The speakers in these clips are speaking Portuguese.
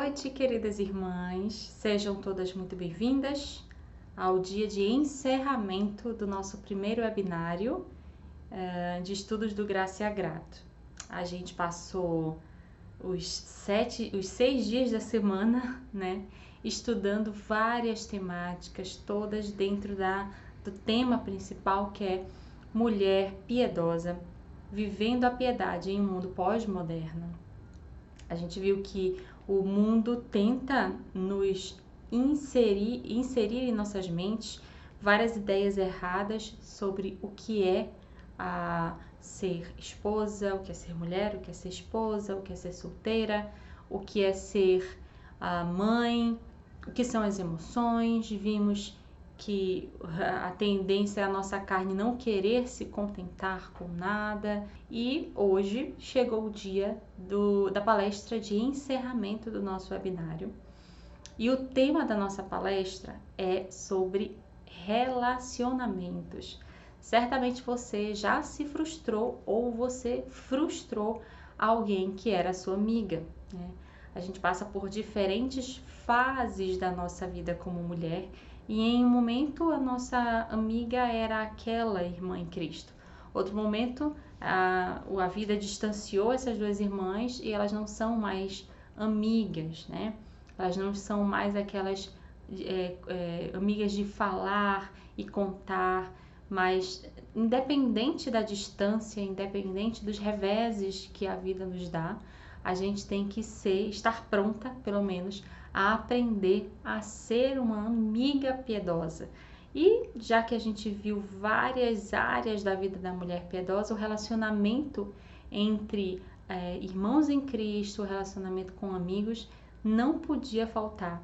noite, queridas irmãs. Sejam todas muito bem-vindas ao dia de encerramento do nosso primeiro webinário de estudos do Graça e Agrado. A gente passou os 6 dias da semana, né, estudando várias temáticas, todas dentro do tema principal, que é mulher piedosa, vivendo a piedade em um mundo pós-moderno. A gente viu que o mundo tenta nos inserir em nossas mentes várias ideias erradas sobre o que é ser esposa, o que é ser mulher, o que é ser esposa, o que é ser solteira, o que é ser mãe, o que são as emoções. Vimos que a tendência é a nossa carne não querer se contentar com nada. E hoje chegou o dia da palestra de encerramento do nosso webinário. E o tema da nossa palestra é sobre relacionamentos. Certamente você já se frustrou ou você frustrou alguém que era sua amiga, né? A gente passa por diferentes fases da nossa vida como mulher, e em um momento a nossa amiga era aquela irmã em Cristo. Outro momento a vida distanciou essas duas irmãs e elas não são mais amigas, né? Elas não são mais aquelas amigas de falar e contar, mas independente da distância, independente dos reveses que a vida nos dá, a gente tem que estar pronta, pelo menos, a aprender a ser uma amiga piedosa. E já que a gente viu várias áreas da vida da mulher piedosa, o relacionamento entre irmãos em Cristo, o relacionamento com amigos, não podia faltar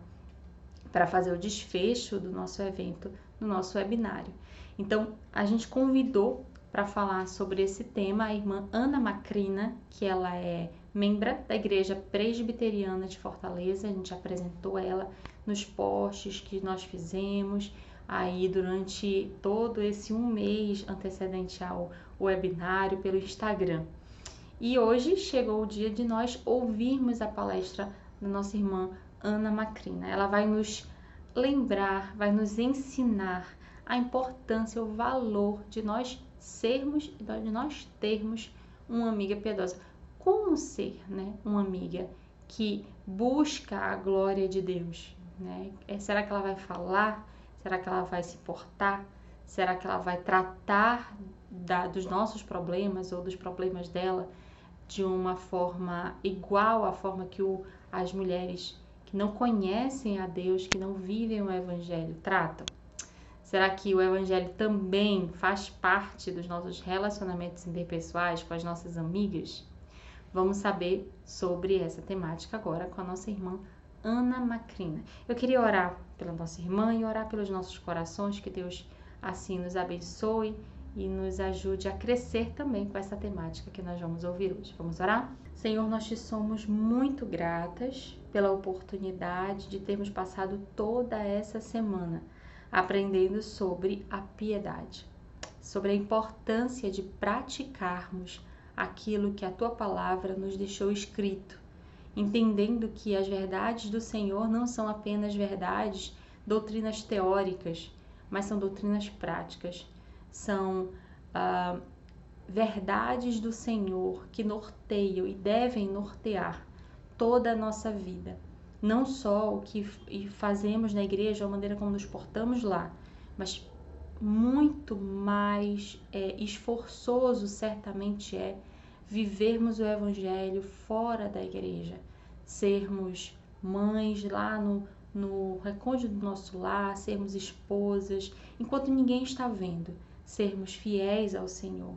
para fazer o desfecho do nosso evento, do nosso webinário. Então, a gente convidou para falar sobre esse tema a irmã Ana Macrina, que ela é membro da Igreja Presbiteriana de Fortaleza. A gente apresentou ela nos posts que nós fizemos aí durante todo esse um mês antecedente ao webinário pelo Instagram. E hoje chegou o dia de nós ouvirmos a palestra da nossa irmã Ana Macrina. Ela vai nos lembrar, vai nos ensinar a importância, o valor de nós sermos, de nós termos uma amiga piedosa. Como ser, né, uma amiga que busca a glória de Deus, né? Será que ela vai falar? Será que ela vai se portar? Será que ela vai tratar dos nossos problemas ou dos problemas dela de uma forma igual à forma que as mulheres que não conhecem a Deus, que não vivem o Evangelho, tratam? Será que o Evangelho também faz parte dos nossos relacionamentos interpessoais com as nossas amigas? Vamos saber sobre essa temática agora com a nossa irmã Ana Macrina. Eu queria orar pela nossa irmã e orar pelos nossos corações, que Deus assim nos abençoe e nos ajude a crescer também com essa temática que nós vamos ouvir hoje. Vamos orar? Senhor, nós te somos muito gratas pela oportunidade de termos passado toda essa semana aprendendo sobre a piedade, sobre a importância de praticarmos aquilo que a tua palavra nos deixou escrito, entendendo que as verdades do Senhor não são apenas verdades, doutrinas teóricas, mas são doutrinas práticas, são verdades do Senhor que norteiam e devem nortear toda a nossa vida. Não só o que fazemos na igreja, a maneira como nos portamos lá, mas muito mais esforçoso certamente é vivermos o Evangelho fora da igreja, sermos mães lá no recôndito do nosso lar, sermos esposas, enquanto ninguém está vendo, sermos fiéis ao Senhor.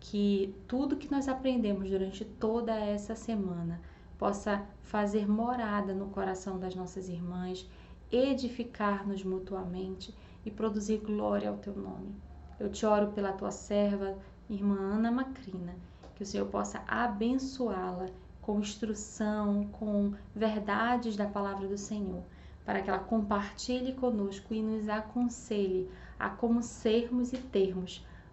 Que tudo que nós aprendemos durante toda essa semana possa fazer morada no coração das nossas irmãs, edificar-nos mutuamente e produzir glória ao teu nome. Eu te oro pela tua serva, irmã Ana Macrina, que o Senhor possa abençoá-la com instrução, com verdades da palavra do Senhor, para que ela compartilhe conosco e nos aconselhe a como sermos e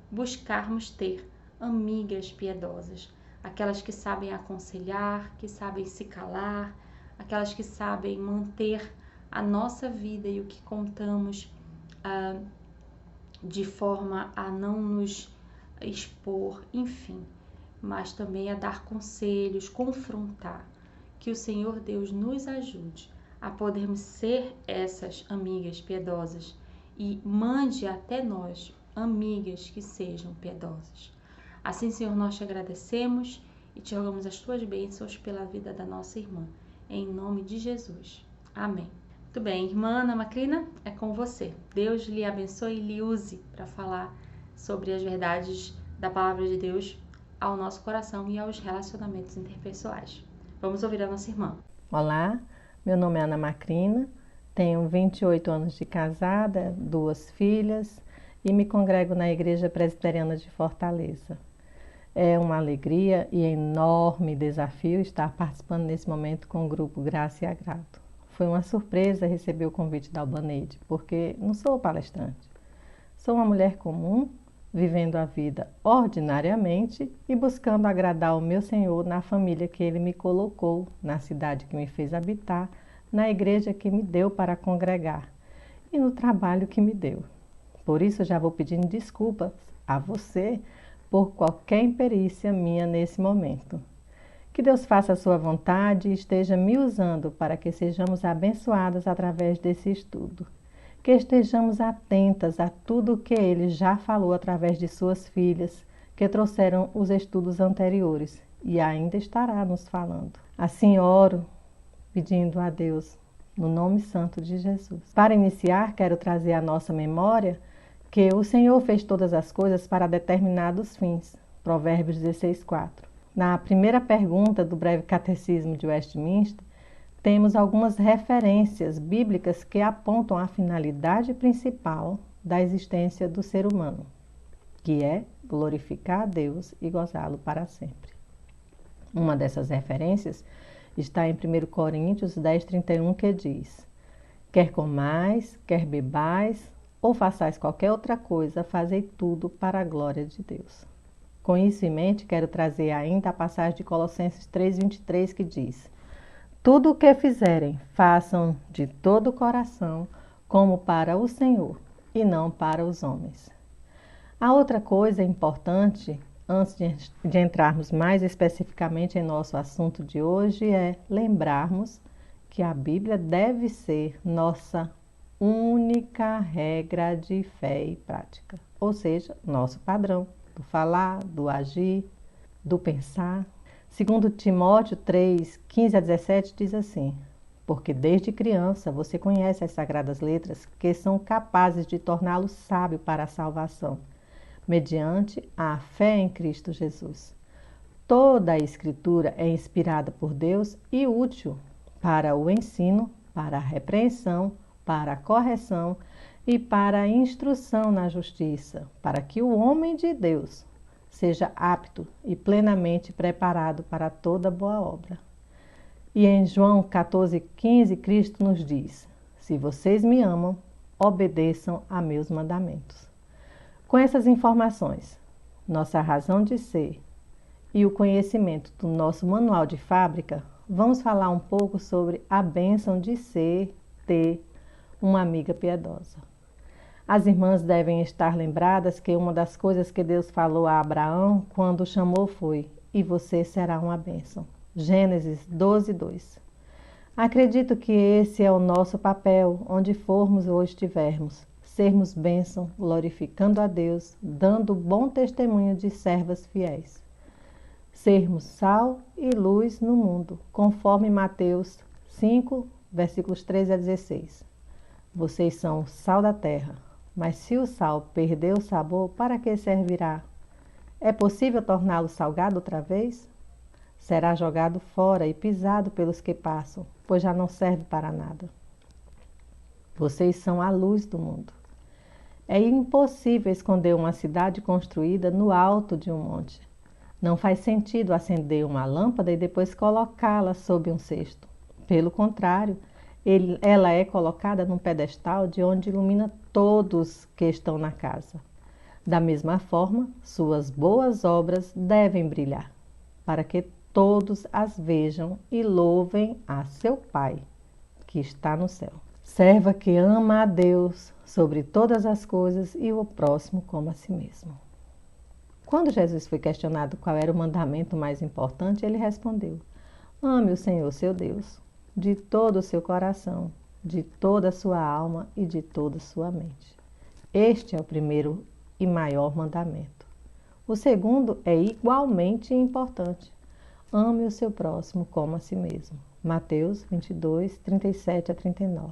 buscarmos ter amigas piedosas, aquelas que sabem aconselhar, que sabem se calar, aquelas que sabem manter a nossa vida e o que contamos de forma a não nos expor, enfim, mas também a dar conselhos, confrontar. Que o Senhor Deus nos ajude a podermos ser essas amigas piedosas e mande até nós amigas que sejam piedosas. Assim, Senhor, nós te agradecemos e te rogamos as tuas bênçãos pela vida da nossa irmã. Em nome de Jesus. Amém. Muito bem, irmã Ana Macrina, é com você. Deus lhe abençoe e lhe use para falar sobre as verdades da palavra de Deus ao nosso coração e aos relacionamentos interpessoais. Vamos ouvir a nossa irmã. Olá, meu nome é Ana Macrina, tenho 28 anos de casada, 2 filhas e me congrego na Igreja Presbiteriana de Fortaleza. É uma alegria e enorme desafio estar participando nesse momento com o grupo Graça e Agrado. Foi uma surpresa receber o convite da Albaneide, porque não sou palestrante. Sou uma mulher comum, vivendo a vida ordinariamente e buscando agradar ao meu Senhor na família que Ele me colocou, na cidade que me fez habitar, na igreja que me deu para congregar e no trabalho que me deu. Por isso, já vou pedindo desculpas a você por qualquer imperícia minha nesse momento. Que Deus faça a sua vontade e esteja me usando para que sejamos abençoadas através desse estudo. Que estejamos atentas a tudo o que Ele já falou através de suas filhas, que trouxeram os estudos anteriores e ainda estará nos falando. Assim oro, pedindo a Deus, no nome santo de Jesus. Para iniciar, quero trazer à nossa memória que o Senhor fez todas as coisas para determinados fins. Provérbios 16:4. Na primeira pergunta do breve catecismo de Westminster, temos algumas referências bíblicas que apontam a finalidade principal da existência do ser humano, que é glorificar a Deus e gozá-lo para sempre. Uma dessas referências está em 1 Coríntios 10:31, que diz: quer comais, quer bebais, ou façais qualquer outra coisa, fazei tudo para a glória de Deus. Com isso em mente, quero trazer ainda a passagem de Colossenses 3:23, que diz: tudo o que fizerem, façam de todo o coração, como para o Senhor, e não para os homens. A outra coisa importante, antes de entrarmos mais especificamente em nosso assunto de hoje, é lembrarmos que a Bíblia deve ser nossa única regra de fé e prática, ou seja, nosso padrão do falar, do agir, do pensar. Segundo Timóteo 3:15-17 diz assim: porque desde criança você conhece as sagradas letras que são capazes de torná-lo sábio para a salvação, mediante a fé em Cristo Jesus. Toda a Escritura é inspirada por Deus e útil para o ensino, para a repreensão, para a correção e para a instrução na justiça, para que o homem de Deus seja apto e plenamente preparado para toda boa obra. E em João 14:15, Cristo nos diz: se vocês me amam, obedeçam a meus mandamentos. Com essas informações, nossa razão de ser e o conhecimento do nosso manual de fábrica, vamos falar um pouco sobre a bênção de ter uma amiga piedosa. As irmãs devem estar lembradas que uma das coisas que Deus falou a Abraão quando o chamou foi: e você será uma bênção. Gênesis 12:2. Acredito que esse é o nosso papel, onde formos ou estivermos, sermos bênção, glorificando a Deus, dando bom testemunho de servas fiéis. Sermos sal e luz no mundo, conforme Mateus 5, versículos 13-16. Vocês são o sal da terra, mas se o sal perder o sabor, para que servirá? É possível torná-lo salgado outra vez? Será jogado fora e pisado pelos que passam, pois já não serve para nada. Vocês são a luz do mundo. É impossível esconder uma cidade construída no alto de um monte. Não faz sentido acender uma lâmpada e depois colocá-la sob um cesto. Pelo contrário, ela é colocada num pedestal de onde ilumina todos que estão na casa. Da mesma forma, suas boas obras devem brilhar, para que todos as vejam e louvem a seu Pai, que está no céu. Serva que ama a Deus sobre todas as coisas e o próximo como a si mesmo. Quando Jesus foi questionado qual era o mandamento mais importante, ele respondeu: ame o Senhor, seu Deus, de todo o seu coração, de toda a sua alma e de toda a sua mente. Este é o primeiro e maior mandamento. O segundo é igualmente importante. Ame o seu próximo como a si mesmo. Mateus 22, 37 a 39.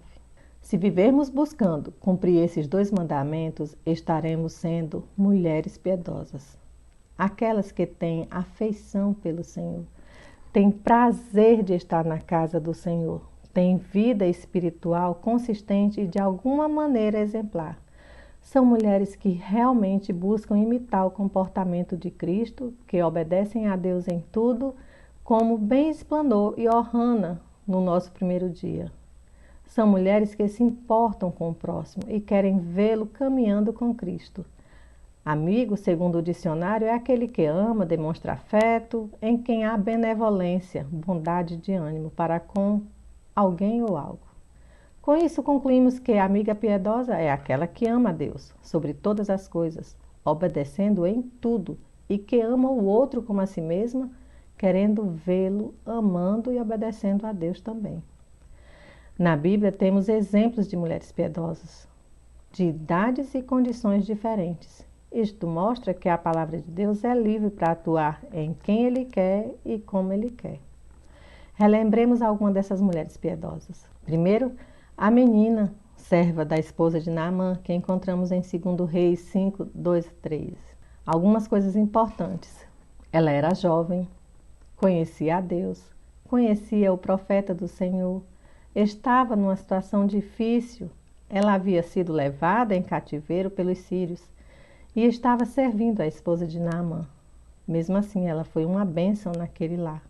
Se vivermos buscando cumprir esses dois mandamentos, estaremos sendo mulheres piedosas. Aquelas que têm afeição pelo Senhor, têm prazer de estar na casa do Senhor, têm vida espiritual consistente e de alguma maneira exemplar. São mulheres que realmente buscam imitar o comportamento de Cristo, que obedecem a Deus em tudo, como bem explanou Johanna no nosso primeiro dia. São mulheres que se importam com o próximo e querem vê-lo caminhando com Cristo. Amigo, segundo o dicionário, é aquele que ama, demonstra afeto, em quem há benevolência, bondade de ânimo para com alguém ou algo. Com isso, concluímos que a amiga piedosa é aquela que ama a Deus sobre todas as coisas, obedecendo em tudo, e que ama o outro como a si mesma, querendo vê-lo, amando e obedecendo a Deus também. Na Bíblia temos exemplos de mulheres piedosas, de idades e condições diferentes. Isto mostra que a palavra de Deus é livre para atuar em quem Ele quer e como Ele quer. Relembremos algumas dessas mulheres piedosas. Primeiro, a menina, serva da esposa de Naamã, que encontramos em 2 Reis 5, 2 a 3. Algumas coisas importantes. Ela era jovem, conhecia a Deus, conhecia o profeta do Senhor, estava numa situação difícil. Ela havia sido levada em cativeiro pelos sírios e estava servindo a esposa de Naamã. Mesmo assim, ela foi uma bênção naquele lar.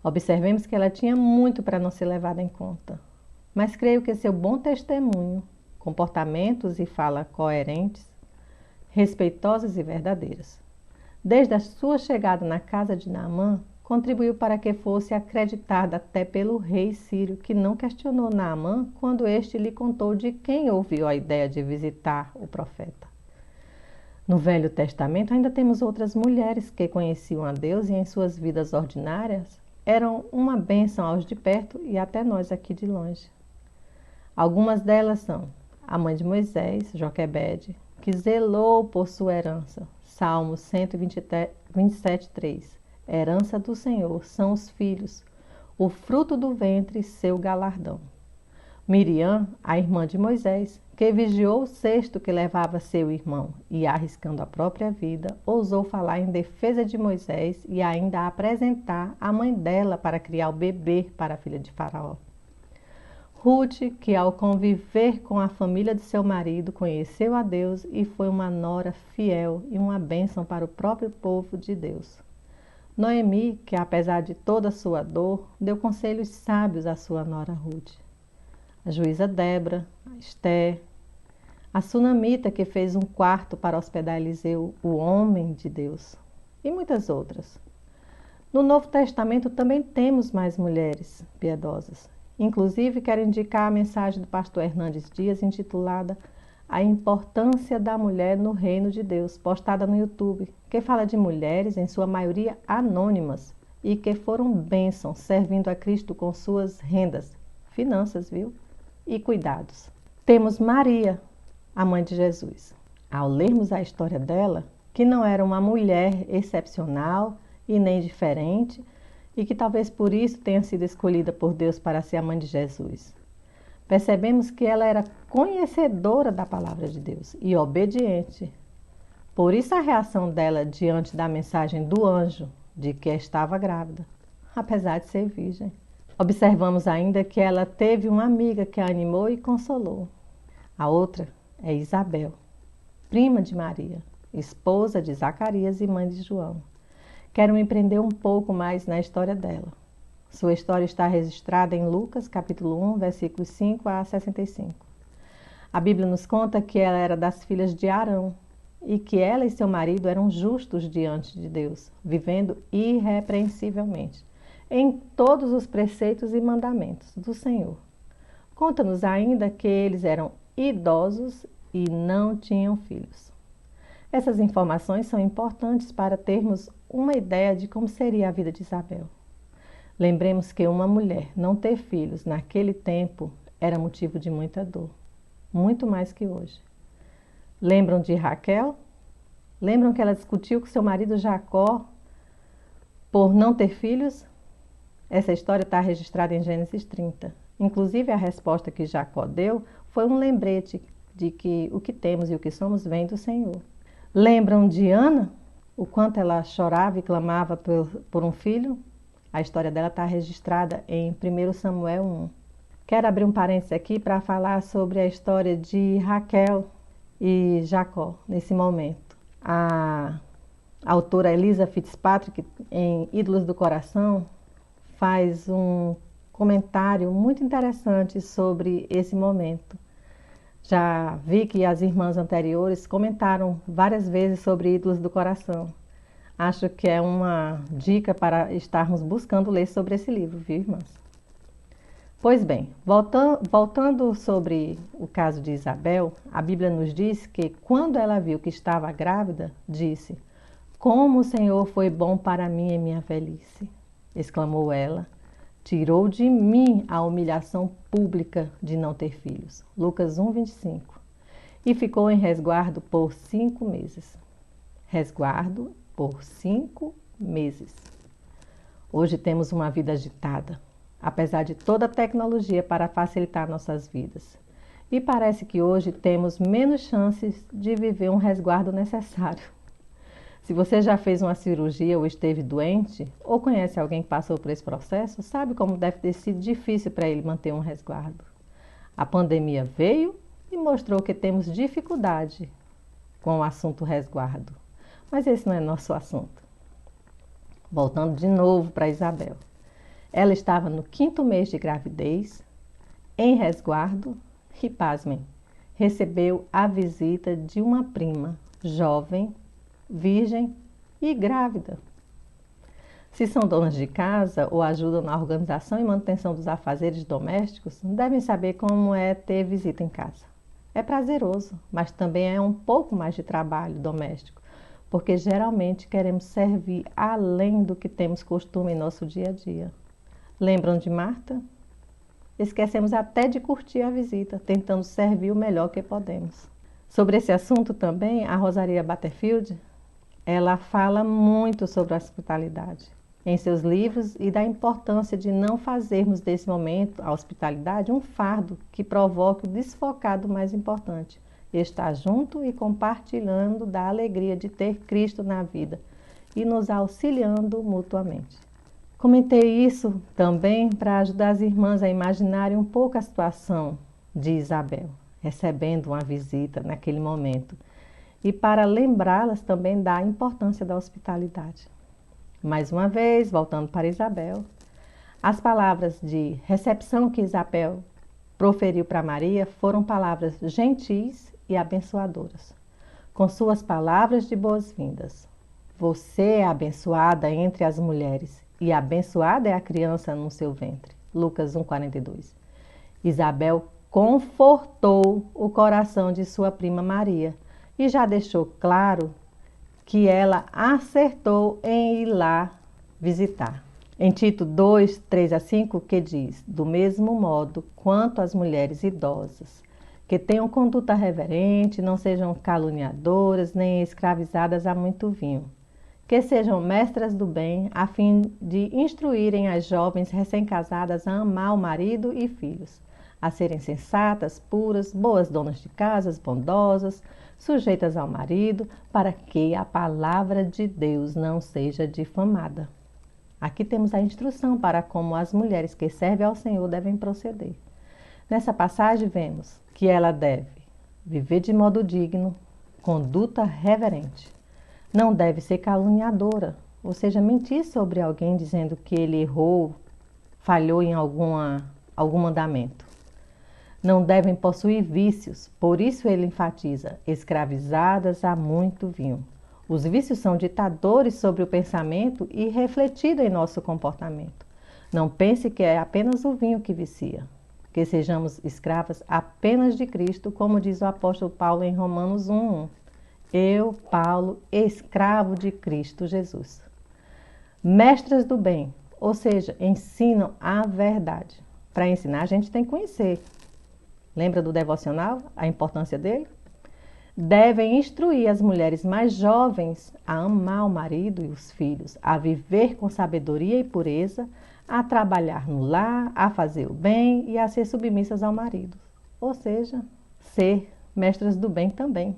Observemos que ela tinha muito para não ser levada em conta, mas creio que seu bom testemunho, comportamentos e fala coerentes, respeitosas e verdadeiras, desde a sua chegada na casa de Naamã, contribuiu para que fosse acreditada até pelo rei sírio, que não questionou Naamã quando este lhe contou de quem ouviu a ideia de visitar o profeta. No Velho Testamento ainda temos outras mulheres que conheciam a Deus e em suas vidas ordinárias eram uma bênção aos de perto e até nós aqui de longe. Algumas delas são a mãe de Moisés, Joquebede, que zelou por sua herança. Salmos 127, 3. Herança do Senhor são os filhos, o fruto do ventre, seu galardão. Miriam, a irmã de Moisés, que vigiou o cesto que levava seu irmão e, arriscando a própria vida, ousou falar em defesa de Moisés e ainda apresentar a mãe dela para criar o bebê para a filha de Faraó. Ruth, que ao conviver com a família de seu marido, conheceu a Deus e foi uma nora fiel e uma bênção para o próprio povo de Deus. Noemi, que apesar de toda a sua dor, deu conselhos sábios à sua nora Ruth. A juíza Débora, a Esther, a sunamita que fez um quarto para hospedar Eliseu, o homem de Deus, e muitas outras. No Novo Testamento também temos mais mulheres piedosas. Inclusive, quero indicar a mensagem do pastor Hernandes Dias, intitulada A Importância da Mulher no Reino de Deus, postada no YouTube, que fala de mulheres, em sua maioria anônimas, e que foram bênçãos, servindo a Cristo com suas rendas, finanças, viu? E cuidados. Temos Maria, a mãe de Jesus. Ao lermos a história dela, que não era uma mulher excepcional e nem diferente, e que talvez por isso tenha sido escolhida por Deus para ser a mãe de Jesus. Percebemos que ela era conhecedora da palavra de Deus e obediente. Por isso a reação dela diante da mensagem do anjo de que estava grávida, apesar de ser virgem. Observamos ainda que ela teve uma amiga que a animou e consolou. A outra é Isabel, prima de Maria, esposa de Zacarias e mãe de João. Quero me prender um pouco mais na história dela. Sua história está registrada em Lucas, capítulo 1, versículos 5 a 65. A Bíblia nos conta que ela era das filhas de Arão, e que ela e seu marido eram justos diante de Deus, vivendo irrepreensivelmente em todos os preceitos e mandamentos do Senhor. Conta-nos ainda que eles eram idosos e não tinham filhos. Essas informações são importantes para termos uma ideia de como seria a vida de Isabel. Lembremos que uma mulher não ter filhos naquele tempo era motivo de muita dor, muito mais que hoje. Lembram de Raquel? Lembram que ela discutiu com seu marido Jacó por não ter filhos? Essa história está registrada em Gênesis 30. Inclusive, a resposta que Jacó deu foi um lembrete de que o que temos e o que somos vem do Senhor. Lembram de Ana? O quanto ela chorava e clamava por um filho? A história dela está registrada em 1 Samuel 1. Quero abrir um parênteses aqui para falar sobre a história de Raquel e Jacó, nesse momento. A autora Elisa Fitzpatrick, em Ídolos do Coração, faz um comentário muito interessante sobre esse momento. Já vi que as irmãs anteriores comentaram várias vezes sobre Ídolos do Coração. Acho que é uma dica para estarmos buscando ler sobre esse livro, viu, irmãs? Pois bem, voltando sobre o caso de Isabel, a Bíblia nos diz que quando ela viu que estava grávida, disse: "Como o Senhor foi bom para mim em minha velhice", exclamou ela. "Tirou de mim a humilhação pública de não ter filhos." Lucas 1:25. E ficou em resguardo por 5 meses. Resguardo por 5 meses. Hoje temos uma vida agitada, apesar de toda a tecnologia para facilitar nossas vidas. E parece que hoje temos menos chances de viver um resguardo necessário. Se você já fez uma cirurgia ou esteve doente, ou conhece alguém que passou por esse processo, sabe como deve ter sido difícil para ele manter um resguardo. A pandemia veio e mostrou que temos dificuldade com o assunto resguardo. Mas esse não é nosso assunto. Voltando de novo para Isabel. Ela estava no 5º mês de gravidez, em resguardo, e pasmem, recebeu a visita de uma prima, jovem, virgem e grávida. Se são donas de casa ou ajudam na organização e manutenção dos afazeres domésticos, devem saber como é ter visita em casa. É prazeroso, mas também é um pouco mais de trabalho doméstico, porque geralmente queremos servir além do que temos costume em nosso dia a dia. Lembram de Marta? Esquecemos até de curtir a visita, tentando servir o melhor que podemos. Sobre esse assunto também, a Rosaria Butterfield, ela fala muito sobre a hospitalidade em seus livros e da importância de não fazermos desse momento, a hospitalidade, um fardo que provoque o desfocado mais importante, estar junto e compartilhando da alegria de ter Cristo na vida e nos auxiliando mutuamente. Comentei isso também para ajudar as irmãs a imaginarem um pouco a situação de Isabel, recebendo uma visita naquele momento, e para lembrá-las também da importância da hospitalidade. Mais uma vez, voltando para Isabel, as palavras de recepção que Isabel proferiu para Maria foram palavras gentis e abençoadoras, com suas palavras de boas-vindas. Você é abençoada entre as mulheres, e abençoada é a criança no seu ventre. Lucas 1:42. Isabel confortou o coração de sua prima Maria e já deixou claro que ela acertou em ir lá visitar. Em Tito 2:3-5, que diz: "Do mesmo modo quanto as mulheres idosas, que tenham conduta reverente, não sejam caluniadoras, nem escravizadas a muito vinho, que sejam mestras do bem, a fim de instruírem as jovens recém-casadas a amar o marido e filhos, a serem sensatas, puras, boas donas de casas, bondosas, sujeitas ao marido, para que a palavra de Deus não seja difamada." Aqui temos a instrução para como as mulheres que servem ao Senhor devem proceder. Nessa passagem vemos que ela deve viver de modo digno, conduta reverente. Não deve ser caluniadora, ou seja, mentir sobre alguém dizendo que ele errou, falhou em algum mandamento. Não devem possuir vícios, por isso ele enfatiza, escravizadas a muito vinho. Os vícios são ditadores sobre o pensamento e refletidos em nosso comportamento. Não pense que é apenas o vinho que vicia, que sejamos escravas apenas de Cristo, como diz o apóstolo Paulo em Romanos 1:1. Eu, Paulo, escravo de Cristo Jesus. Mestras do bem, ou seja, ensinam a verdade. Para ensinar, a gente tem que conhecer. Lembra do devocional? A importância dele? Devem instruir as mulheres mais jovens a amar o marido e os filhos, a viver com sabedoria e pureza, a trabalhar no lar, a fazer o bem e a ser submissas ao marido. Ou seja, ser mestras do bem também.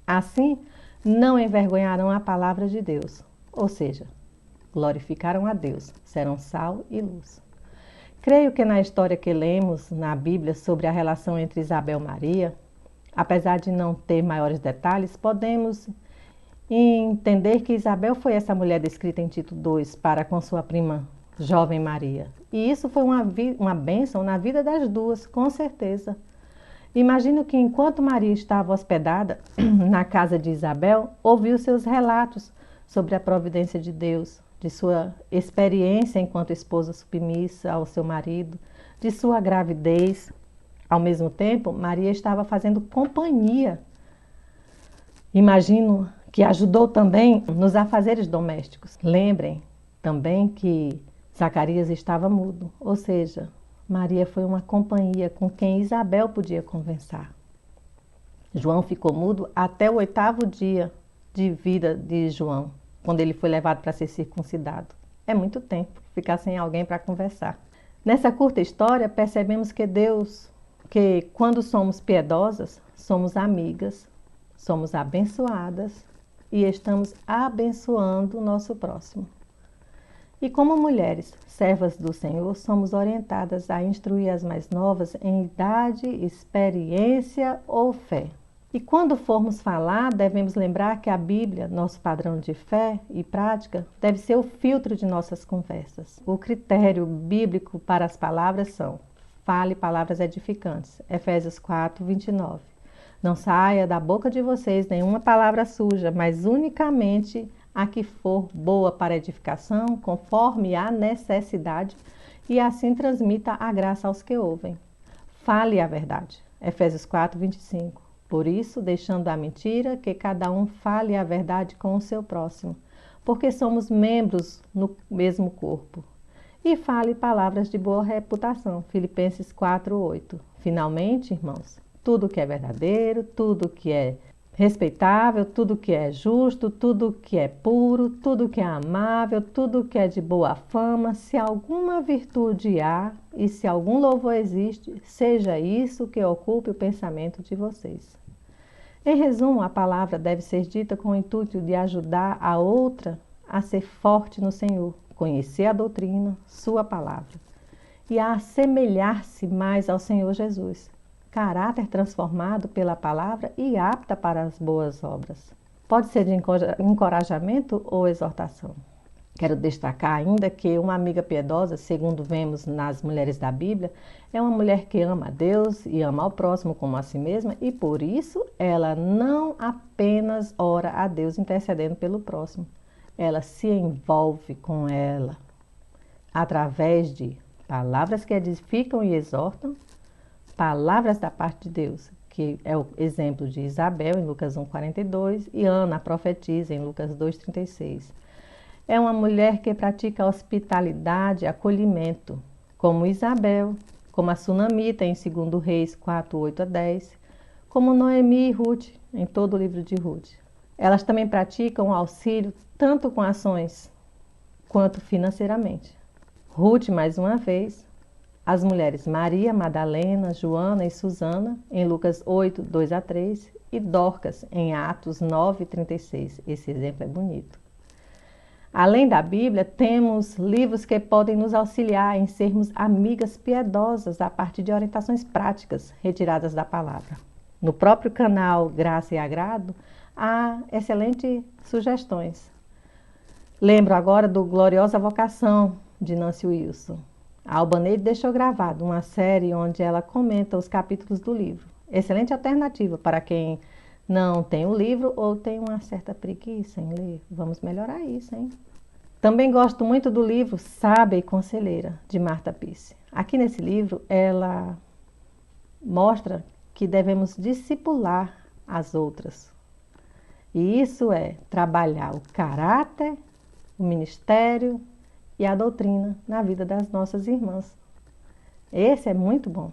Assim, não envergonharão a palavra de Deus, ou seja, glorificarão a Deus, serão sal e luz. Creio que na história que lemos na Bíblia sobre a relação entre Isabel e Maria, apesar de não ter maiores detalhes, podemos entender que Isabel foi essa mulher descrita em Tito 2 para com sua prima jovem Maria. E isso foi uma bênção na vida das duas, com certeza. Imagino que enquanto Maria estava hospedada na casa de Isabel, ouviu seus relatos sobre a providência de Deus, de sua experiência enquanto esposa submissa ao seu marido, de sua gravidez. Ao mesmo tempo, Maria estava fazendo companhia. Imagino que ajudou também nos afazeres domésticos. Lembrem também que Zacarias estava mudo, ou seja, Maria foi uma companhia com quem Isabel podia conversar. João ficou mudo até o 8º dia de vida de João, quando ele foi levado para ser circuncidado. É muito tempo ficar sem alguém para conversar. Nessa curta história, percebemos que quando somos piedosas, somos amigas, somos abençoadas e estamos abençoando o nosso próximo. E como mulheres, servas do Senhor, somos orientadas a instruir as mais novas em idade, experiência ou fé. E quando formos falar, devemos lembrar que a Bíblia, nosso padrão de fé e prática, deve ser o filtro de nossas conversas. O critério bíblico para as palavras são: fale palavras edificantes. Efésios 4:29. Não saia da boca de vocês nenhuma palavra suja, mas unicamente a que for boa para edificação, conforme a necessidade, e assim transmita a graça aos que ouvem. Fale a verdade. Efésios 4:25. Por isso, deixando a mentira, que cada um fale a verdade com o seu próximo, porque somos membros no mesmo corpo. E fale palavras de boa reputação. Filipenses 4:8. Finalmente, irmãos, tudo que é verdadeiro, tudo que é respeitável, tudo que é justo, tudo que é puro, tudo que é amável, tudo que é de boa fama, se alguma virtude há e se algum louvor existe, seja isso que ocupe o pensamento de vocês. Em resumo, a palavra deve ser dita com o intuito de ajudar a outra a ser forte no Senhor, conhecer a doutrina, sua palavra, e a assemelhar-se mais ao Senhor Jesus. Caráter transformado pela palavra e apta para as boas obras. Pode ser de encorajamento ou exortação. Quero destacar ainda que uma amiga piedosa, segundo vemos nas mulheres da Bíblia, é uma mulher que ama a Deus e ama ao próximo como a si mesma, e por isso ela não apenas ora a Deus intercedendo pelo próximo, ela se envolve com ela através de palavras que edificam e exortam, palavras da parte de Deus, que é o exemplo de Isabel em Lucas 1:42 e Ana, a profetisa, em Lucas 2:36. É uma mulher que pratica hospitalidade e acolhimento, como Isabel, como a Sunamita em 2 Reis 4:8-10, como Noemi e Ruth em todo o livro de Ruth. Elas também praticam auxílio tanto com ações quanto financeiramente. Ruth, mais uma vez, as mulheres Maria, Madalena, Joana e Susana, em Lucas 8:2-3, e Dorcas, em Atos 9:36. Esse exemplo é bonito. Além da Bíblia, temos livros que podem nos auxiliar em sermos amigas piedosas a partir de orientações práticas retiradas da palavra. No próprio canal Graça e Agrado, há excelentes sugestões. Lembro agora do Gloriosa Vocação, de Nancy Wilson. A Albaneide deixou gravado uma série onde ela comenta os capítulos do livro. Excelente alternativa para quem não tem o livro ou tem uma certa preguiça em ler. Vamos melhorar isso, hein? Também gosto muito do livro Sábia e Conselheira, de Marta Pisse. Aqui nesse livro, ela mostra que devemos discipular as outras. E isso é trabalhar o caráter, o ministério e a doutrina na vida das nossas irmãs. Esse é muito bom.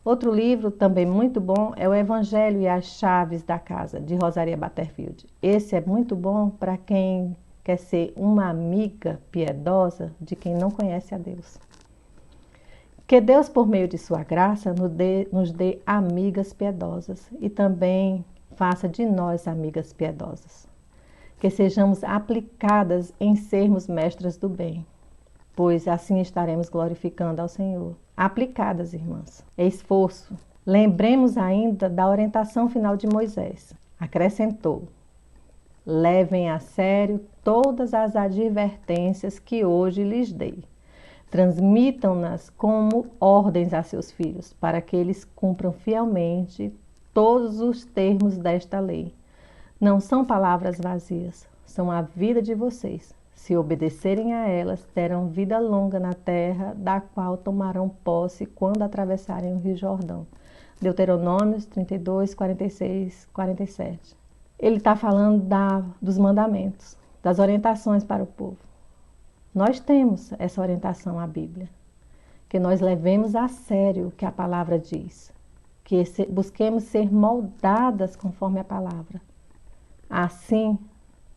Outro livro também muito bom é o Evangelho e as Chaves da Casa, de Rosaria Butterfield. Esse é muito bom para quem quer ser uma amiga piedosa de quem não conhece a Deus. Que Deus, por meio de sua graça, nos dê amigas piedosas e também faça de nós amigas piedosas. Que sejamos aplicadas em sermos mestras do bem, pois assim estaremos glorificando ao Senhor. Aplicadas, irmãs, é esforço. Lembremos ainda da orientação final de Moisés. Acrescentou: levem a sério todas as advertências que hoje lhes dei. Transmitam-nas como ordens a seus filhos, para que eles cumpram fielmente todos os termos desta lei. Não são palavras vazias, são a vida de vocês. Se obedecerem a elas, terão vida longa na terra, da qual tomarão posse quando atravessarem o Rio Jordão. Deuteronômios 32, 46, 47. Ele está falando dos mandamentos, das orientações para o povo. Nós temos essa orientação à Bíblia, que nós levemos a sério o que a palavra diz, que busquemos ser moldadas conforme a palavra. Assim,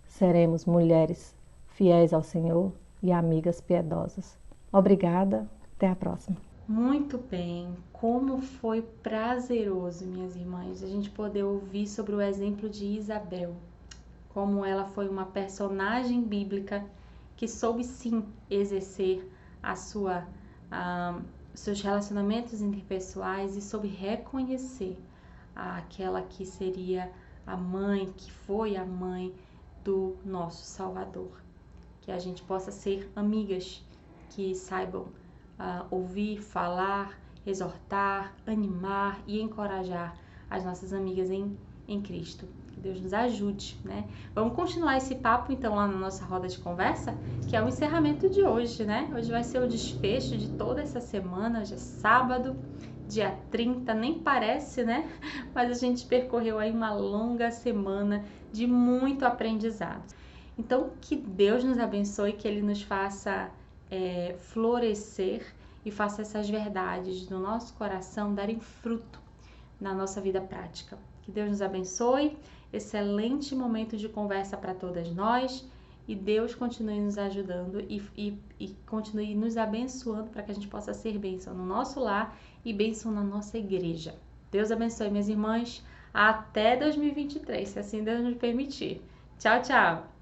seremos mulheres fiéis ao Senhor e amigas piedosas. Obrigada, até a próxima. Muito bem, como foi prazeroso, minhas irmãs, a gente poder ouvir sobre o exemplo de Isabel, como ela foi uma personagem bíblica que soube sim exercer seus relacionamentos interpessoais e soube reconhecer aquela que seria a mãe, que foi a mãe do nosso Salvador. Que a gente possa ser amigas que saibam ouvir, falar, exortar, animar e encorajar as nossas amigas em Cristo. Que Deus nos ajude, né? Vamos continuar esse papo então lá na nossa roda de conversa, que é o encerramento de hoje, né? Hoje vai ser o desfecho de toda essa semana, hoje é sábado, dia 30, nem parece, né? Mas a gente percorreu aí uma longa semana de muito aprendizado. Então, que Deus nos abençoe, que Ele nos faça florescer e faça essas verdades do nosso coração darem fruto na nossa vida prática. Que Deus nos abençoe, excelente momento de conversa para todas nós e Deus continue nos ajudando e continue nos abençoando para que a gente possa ser bênção no nosso lar e bênção na nossa igreja. Deus abençoe, minhas irmãs, até 2023, se assim Deus nos permitir. Tchau, tchau!